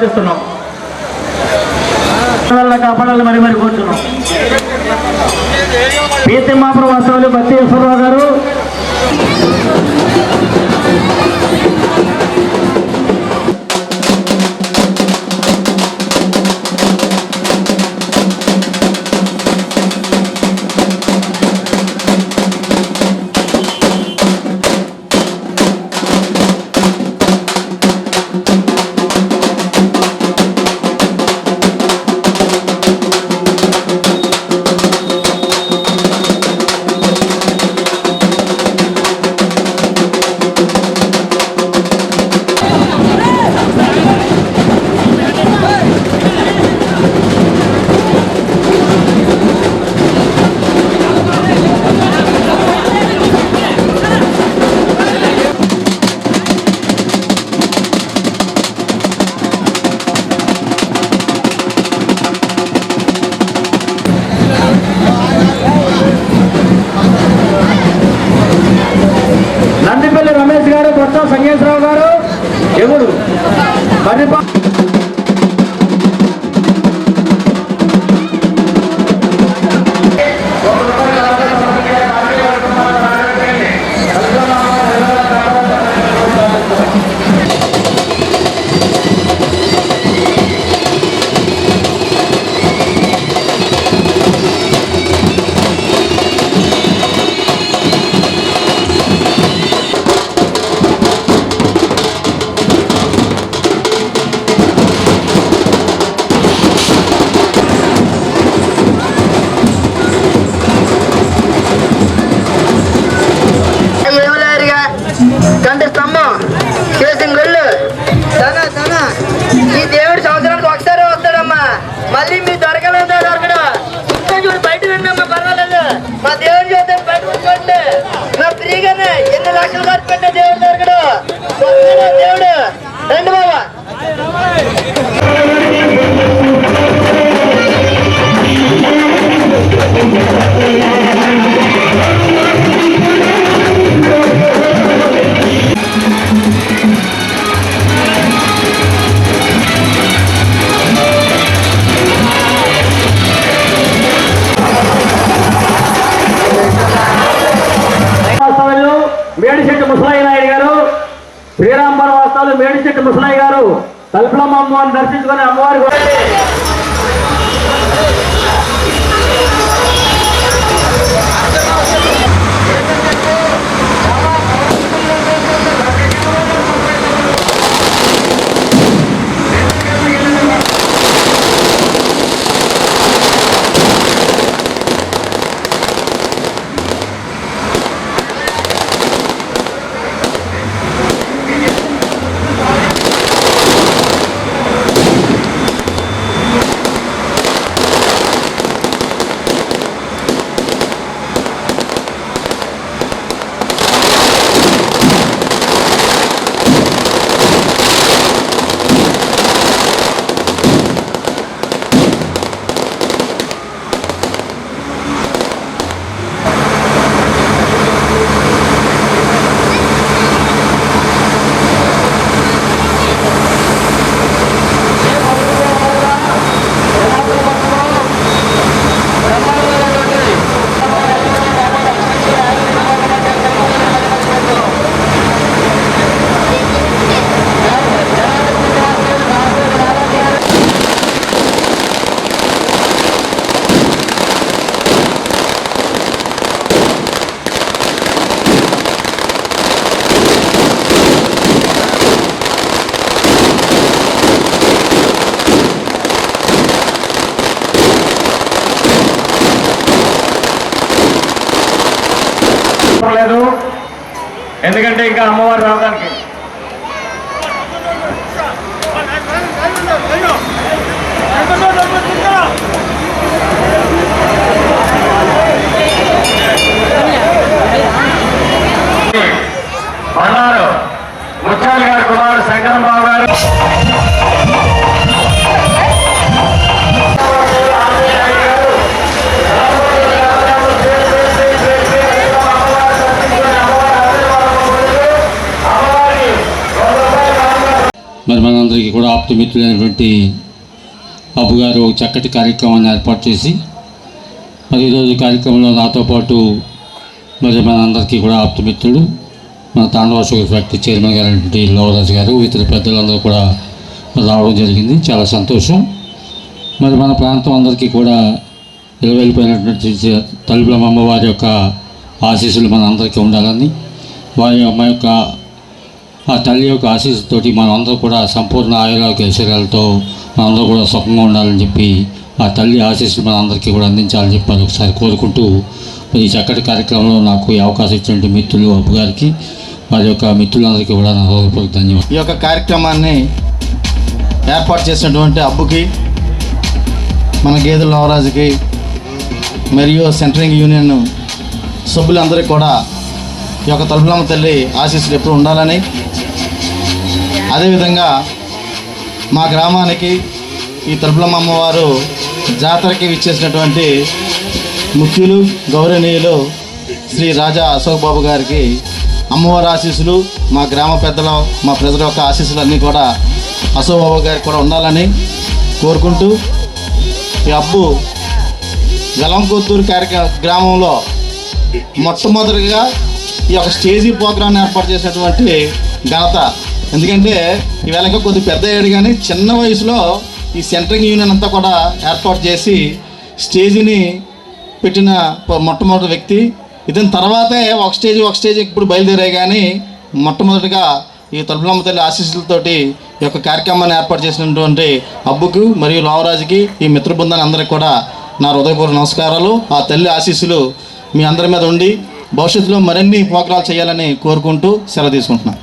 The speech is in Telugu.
ప్రార్థిస్తున్నాం. కాపాడాలి మరి మరి కూర్చున్నాం. పీతిమ్మాపురం వాస్తవులు బత్తి ఈశ్వరరావు గారు, సంగేశ్వరరావు గారు, ఎగుడు మళ్ళీ మీ దొరకలేదు దొరకడు ఇంకా చూడు బయట విన్నామ్మా పర్వాలేదు. మా దేవుని చూద్దాం బయట ఉంచుకోండి. నా ఫ్రీగానే ఎన్ని లక్షలు ఖర్చు పెట్టిన దేవుడు దొరకడు. దేవుడు రండి బాబా. మేడిశెట్టి ముసలయ్య నాయుడు గారు, శ్రీరాంపురం వాస్తవులు మేడిశెట్టి ముసలయ్య గారు తలుపులమ్మ అమ్మవారిని దర్శించుకుని అమ్మవారి లేదు, ఎందుకంటే ఇంకా అమ్మవారు రావడానికి అన్నారు. ముత్యాల గారి కుమారుడు శంకరం బాబు గారు అమ్మవారి మనందరికీ కూడా ఆప్తమిత్రులైనటువంటి అబ్బు గారు ఒక చక్కటి కార్యక్రమాన్ని ఏర్పాటు చేసి మరి ఈరోజు కార్యక్రమంలో నాతో పాటు మరి మనందరికీ కూడా ఆప్తమిత్రుడు మన తాండవ షుగర్ ఫ్యాక్టరీ చైర్మన్ గారైనటువంటి లోవరాజు గారు ఇతర పెద్దలందరూ కూడా రావడం జరిగింది. చాలా సంతోషం. మరి మన ప్రాంతం అందరికీ కూడా వెళ్ళిపోయినటువంటి తలుపులమ్మ అమ్మవారి యొక్క ఆశీస్సులు మన అందరికీ ఉండాలని, వారి అమ్మ యొక్క ఆ తల్లి యొక్క ఆశీస్సుతోటి మనందరూ కూడా సంపూర్ణ ఆయురారోగ్య ఐశ్వర్యాలతో మనందరూ కూడా సుఖంగా ఉండాలని చెప్పి ఆ తల్లి ఆశీస్సులు మన అందరికీ కూడా అందించాలని చెప్పి అది ఒకసారి కోరుకుంటూ ఈ చక్కటి కార్యక్రమంలో నాకు ఈ అవకాశం ఇచ్చినటువంటి మిత్రులు అబ్బు గారికి, వారి యొక్క మిత్రులందరికీ కూడా నా హృదయపూర్వక ధన్యవాదాలు. ఈ యొక్క కార్యక్రమాన్ని ఏర్పాటు చేసినటువంటి అబ్బుకి, మన గేదెల నవరాజుకి మరియు సెంట్రింగ్ యూనియన్ సభ్యులందరికీ కూడా ఈ యొక్క తలుపులమ్మ తల్లి ఆశీస్సులు ఎప్పుడు ఉండాలని, అదేవిధంగా మా గ్రామానికి ఈ తలుపులమ్మ అమ్మవారు జాతరకి విచ్చేసినటువంటి ముఖ్యులు గౌరవనీయులు శ్రీ రాజా అశోక్ బాబు గారికి అమ్మవారి ఆశీస్సులు, మా గ్రామ పెద్దల మా ప్రజల యొక్క ఆశీస్సులు అన్నీ కూడా అశోక్ బాబు గారికి కూడా ఉండాలని కోరుకుంటూ, ఈ అబ్బు గలంకొత్తూరు గ్రామంలో మొట్టమొదటిగా ఈ యొక్క స్టేజీ ప్రోగ్రాన్ని ఏర్పాటు చేసినటువంటి ఘనత. ఎందుకంటే ఈవేళ ఇంకా కొద్ది పెద్ద అయ్యాడు కానీ చిన్న వయసులో ఈ సెంట్రింగ్ యూనియన్ అంతా కూడా ఏర్పాటు చేసి స్టేజీని పెట్టిన మొట్టమొదటి వ్యక్తి ఇతని తర్వాతే ఒక స్టేజ్ ఇప్పుడు బయలుదేరాయి. కానీ మొట్టమొదటిగా ఈ తలుపులమ్మ తల్లి ఆశీస్సులతోటి ఈ యొక్క కార్యక్రమాన్ని ఏర్పాటు చేసినటువంటి అబ్బుకు మరియు లోవరాజుకి, ఈ మిత్ర బృందాన్ని అందరికీ కూడా నా హృదయపూర్వక నమస్కారాలు. ఆ తల్లి ఆశీస్సులు మీ అందరి మీద ఉండి భవిష్యత్తులో మరిన్ని ప్రోగ్రాలు చేయాలని కోరుకుంటూ సెలవు తీసుకుంటున్నాను.